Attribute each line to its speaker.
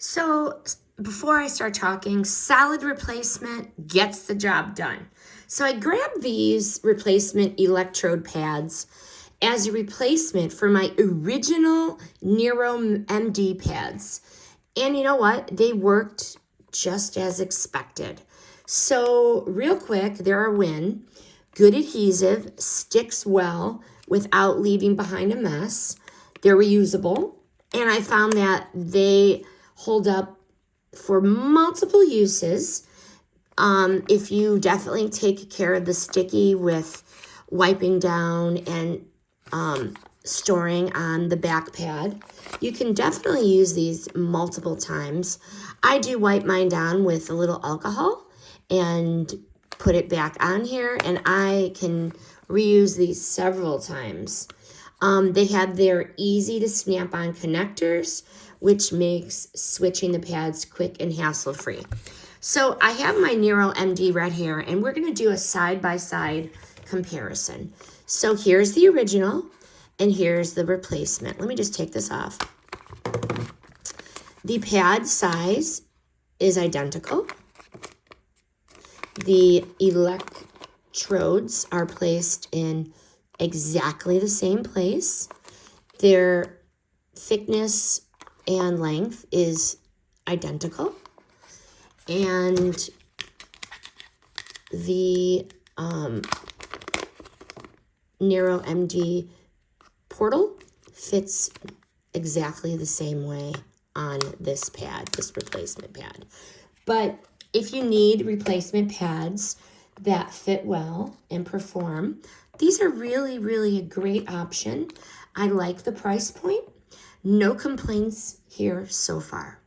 Speaker 1: So before I start talking, solid replacement gets the job done. So I grabbed these replacement electrode pads as a replacement for my original NeuroMD pads. And you know what? They worked just as expected. So real quick, they're a win. Good adhesive, sticks well without leaving behind a mess. They're reusable. And I found that they hold up for multiple uses. If you definitely take care of the sticky with wiping down and storing on the back pad, you can definitely use these multiple times. I do wipe mine down with a little alcohol and put it back on here, and I can reuse these several times. They have their easy to snap on connectors, which makes switching the pads quick and hassle-free. So I have my NeuroMD right here, and we're going to do a side-by-side comparison. So here's the original, and here's the replacement. Let me just take this off. The pad size is identical. The electrodes are placed in exactly the same place. Their thickness and length is identical. And the NeuroMD portal fits exactly the same way on this pad, this replacement pad. But if you need replacement pads that fit well and perform, these are really, really a great option. I like the price point. No complaints here so far.